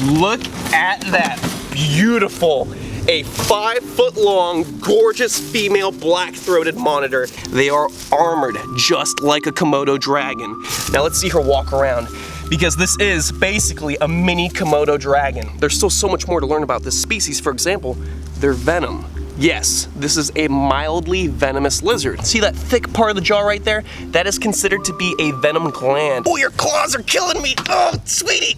Look at that, beautiful. A 5-foot-long, gorgeous female black-throated monitor. They are armored just like a Komodo dragon. Now let's see her walk around, because this is basically a mini Komodo dragon. There's still so much more to learn about this species. For example, their venom. Yes, this is a mildly venomous lizard. See that thick part of the jaw right there? That is considered to be a venom gland. Oh, your claws are killing me. Oh, sweetie.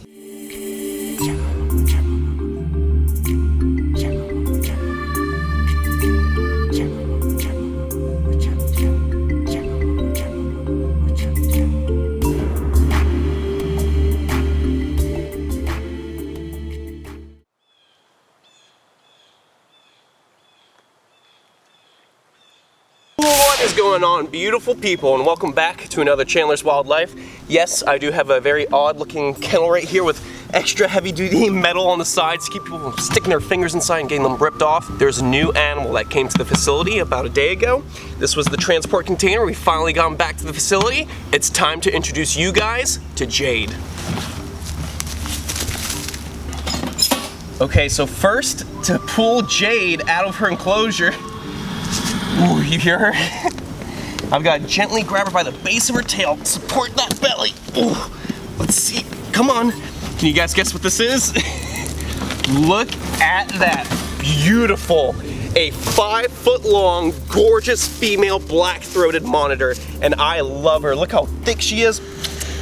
What is going on, beautiful people, and welcome back to another Chandler's Wildlife. Yes, I do have a very odd looking kennel right here with extra heavy duty metal on the sides to keep people from sticking their fingers inside and getting them ripped off. There's a new animal that came to the facility about a day ago. This was the transport container. We finally got back to the facility. It's time to introduce you guys to Jade. Okay, so first, to pull Jade out of her enclosure, ooh, you hear her? I've got to gently grab her by the base of her tail, support that belly. Ooh, let's see, come on. Can you guys guess what this is? Look at that, beautiful. A 5-foot-long, gorgeous female black-throated monitor, and I love her. Look how thick she is.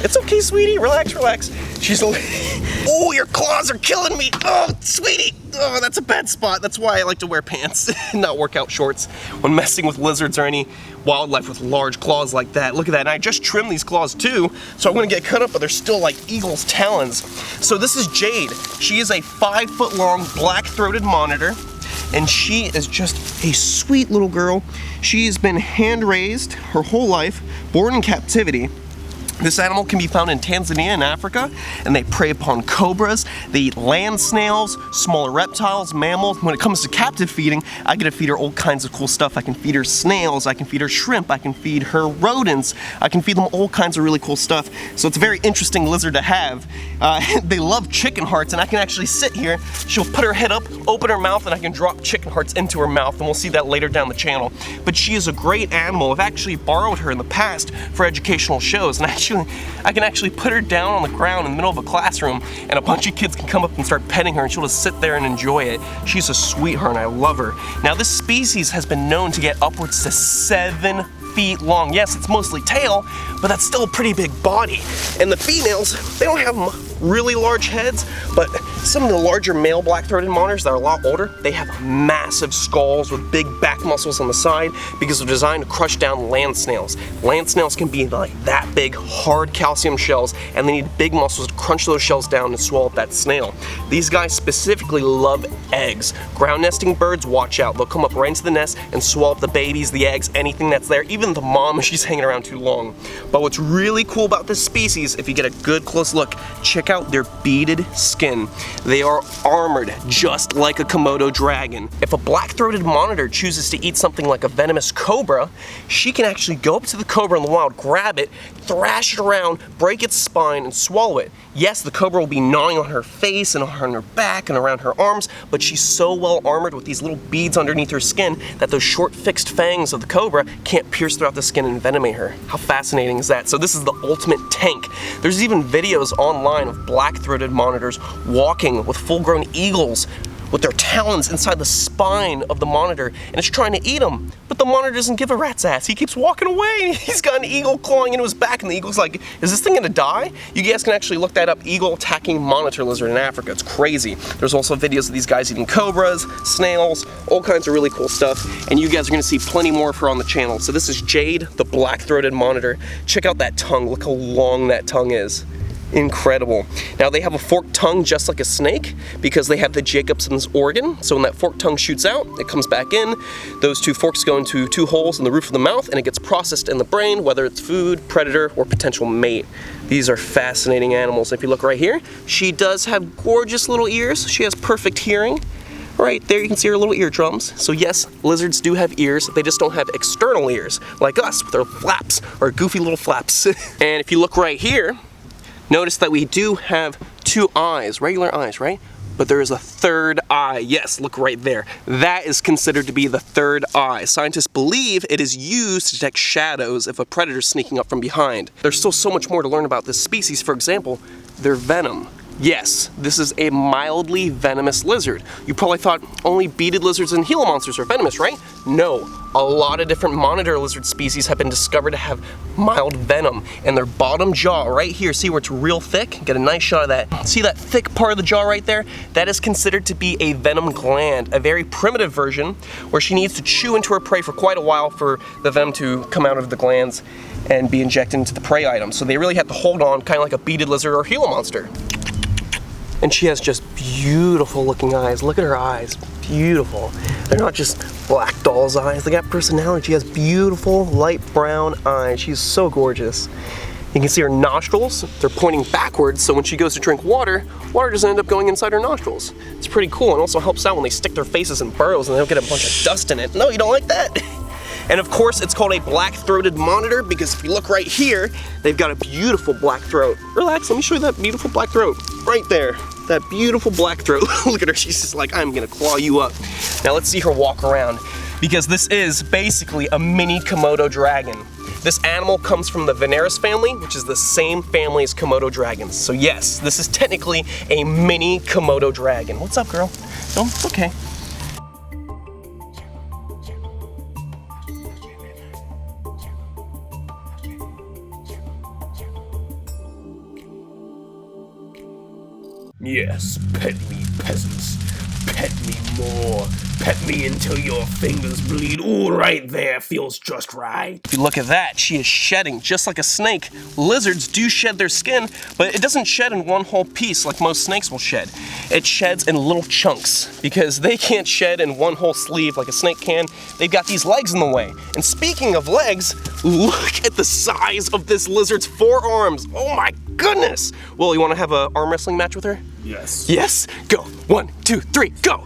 It's okay, sweetie, relax, relax. She's oh, your claws are killing me. Oh, sweetie. Oh, that's a bad spot. That's why I like to wear pants, not workout shorts, when messing with lizards or any wildlife with large claws like that. Look at that, and I just trimmed these claws too, so I'm gonna get cut up, but they're still like eagle's talons. So this is Jade. She is a 5-foot-long, black-throated monitor, and she is just a sweet little girl. She has been hand-raised her whole life, born in captivity. This animal can be found in Tanzania and Africa, and they prey upon cobras. They eat land snails, smaller reptiles, mammals. When it comes to captive feeding, I get to feed her all kinds of cool stuff. I can feed her snails, I can feed her shrimp, I can feed her rodents, I can feed them all kinds of really cool stuff. So it's a very interesting lizard to have. They love chicken hearts, and I can actually sit here. She'll put her head up, open her mouth, and I can drop chicken hearts into her mouth, and we'll see that later down the channel. But she is a great animal. I've actually borrowed her in the past for educational shows, and I can actually put her down on the ground in the middle of a classroom, and a bunch of kids can come up and start petting her, and she'll just sit there and enjoy it. She's a sweetheart, and I love her. Now, this species has been known to get upwards to 7 feet long. Yes, it's mostly tail, but that's still a pretty big body. And the females, they don't have really large heads, but some of the larger male black-throated monitors that are a lot older, they have massive skulls with big back muscles on the side because they're designed to crush down land snails. Land snails can be like that big, hard calcium shells, and they need big muscles to crunch those shells down and swallow up that snail. These guys specifically love eggs. Ground nesting birds, watch out. They'll come up right into the nest and swallow up the babies, the eggs, anything that's there, even the mom if she's hanging around too long. But what's really cool about this species, if you get a good close look, check out their beaded skin. They are armored just like a Komodo dragon. If a black-throated monitor chooses to eat something like a venomous cobra, she can actually go up to the cobra in the wild, grab it, thrash it around, break its spine, and swallow it. Yes, the cobra will be gnawing on her face and on her back and around her arms, but she's so well armored with these little beads underneath her skin that those short fixed fangs of the cobra can't pierce throughout the skin and envenomate her. How fascinating is that? So this is the ultimate tank. There's even videos online of black-throated monitors walking with full-grown eagles with their talons inside the spine of the monitor, and it's trying to eat them. But the monitor doesn't give a rat's ass. He keeps walking away. He's got an eagle clawing into his back, and the eagle's like, is this thing gonna die? You guys can actually look that up, eagle attacking monitor lizard in Africa. It's crazy. There's also videos of these guys eating cobras, snails, all kinds of really cool stuff, and you guys are gonna see plenty more of her on the channel. So this is Jade, the black-throated monitor. Check out that tongue. Look how long that tongue is. Incredible. Now they have a forked tongue just like a snake because they have the Jacobson's organ. So when that forked tongue shoots out, it comes back in. Those two forks go into 2 holes in the roof of the mouth, and it gets processed in the brain, whether it's food, predator, or potential mate. These are fascinating animals. If you look right here, she does have gorgeous little ears. She has perfect hearing. Right there you can see her little eardrums. So yes, lizards do have ears, they just don't have external ears like us with our flaps, or goofy little flaps. And if you look right here, Notice that we do have 2 eyes, regular eyes, right? But there is a third eye. Yes, look right there. That is considered to be the third eye. Scientists believe it is used to detect shadows if a predator is sneaking up from behind. There's still so much more to learn about this species. For example, their venom. Yes, this is a mildly venomous lizard. You probably thought only beaded lizards and Gila monsters are venomous, right? No, a lot of different monitor lizard species have been discovered to have mild venom in their bottom jaw right here. See where it's real thick? Get a nice shot of that. See that thick part of the jaw right there? That is considered to be a venom gland, a very primitive version where she needs to chew into her prey for quite a while for the venom to come out of the glands and be injected into the prey item. So they really have to hold on, kind of like a beaded lizard or Gila monster. And she has just beautiful looking eyes. Look at her eyes, beautiful. They're not just black doll's eyes, they got personality. She has beautiful light brown eyes. She's so gorgeous. You can see her nostrils, they're pointing backwards, so when she goes to drink water, water doesn't end up going inside her nostrils. It's pretty cool, and also helps out when they stick their faces in burrows and they don't get a bunch of dust in it. No, you don't like that. And of course, it's called a black-throated monitor because if you look right here, they've got a beautiful black throat. Relax, let me show you that beautiful black throat. Right there, that beautiful black throat. Look at her, she's just like, I'm gonna claw you up. Now let's see her walk around because this is basically a mini Komodo dragon. This animal comes from the Veneris family, which is the same family as Komodo dragons. So yes, this is technically a mini Komodo dragon. What's up, girl? No, it's okay. Yes, pet me, peasants. Pet me more. Pet me until your fingers bleed. Ooh, right there. Feels just right. If you look at that, she is shedding just like a snake. Lizards do shed their skin, but it doesn't shed in one whole piece like most snakes will shed. It sheds in little chunks because they can't shed in one whole sleeve like a snake can. They've got these legs in the way. And speaking of legs, look at the size of this lizard's forearms. Oh my goodness. Well, you want to have an arm wrestling match with her? Yes. Yes? Go. 1, 2, 3, go.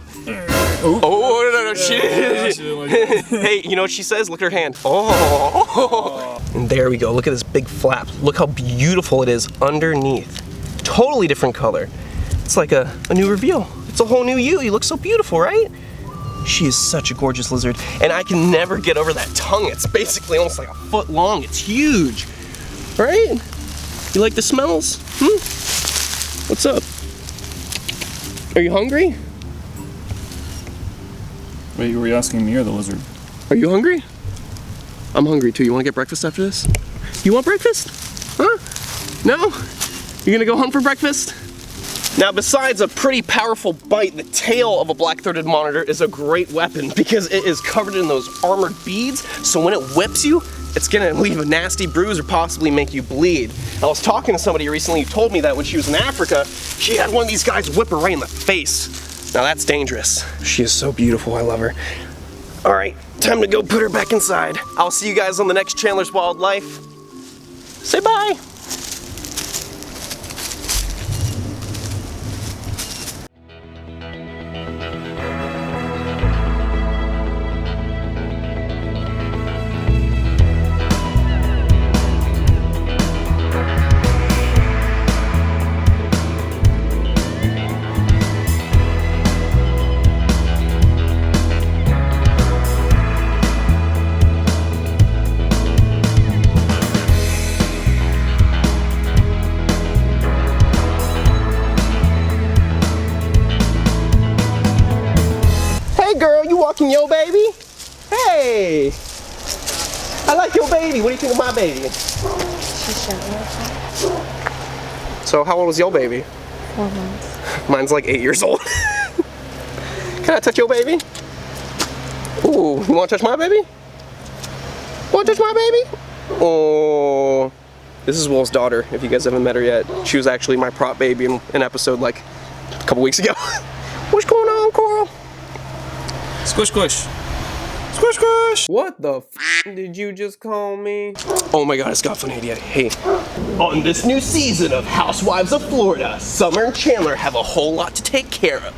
Oh, no, she didn't like that. Hey, you know what she says? Look at her hand. Oh. And there we go. Look at this big flap. Look how beautiful it is underneath. Totally different color. It's like a new reveal. It's a whole new you. You look so beautiful, right? She is such a gorgeous lizard. And I can never get over that tongue. It's basically almost like a foot long. It's huge. Right? You like the smells? What's up? Are you hungry? Wait, were you asking me or the lizard? Are you hungry? I'm hungry too. You want to get breakfast after this? You want breakfast? Huh? No? You're gonna go hunt for breakfast? Now, besides a pretty powerful bite, the tail of a black-throated monitor is a great weapon because it is covered in those armored beads, so when it whips you, it's gonna leave a nasty bruise or possibly make you bleed. I was talking to somebody recently who told me that when she was in Africa, she had one of these guys whip her right in the face. Now that's dangerous. She is so beautiful, I love her. All right, time to go put her back inside. I'll see you guys on the next Chandler's Wildlife. Say bye. Girl, you walking your baby? Hey! I like your baby. What do you think of my baby? She's showing. So how old is your baby? 4 months. Mine's like 8 years old. Can I touch your baby? Ooh, you wanna touch my baby? Wanna touch my baby? Oh, this is Will's daughter, if you guys haven't met her yet. She was actually my prop baby in an episode like a couple weeks ago. What's going on, Coral? Squish, squish. Squish, squish! What the f did you just call me? Oh my god, it's got funny idea. Hey. On this new season of Housewives of Florida, Summer and Chandler have a whole lot to take care of.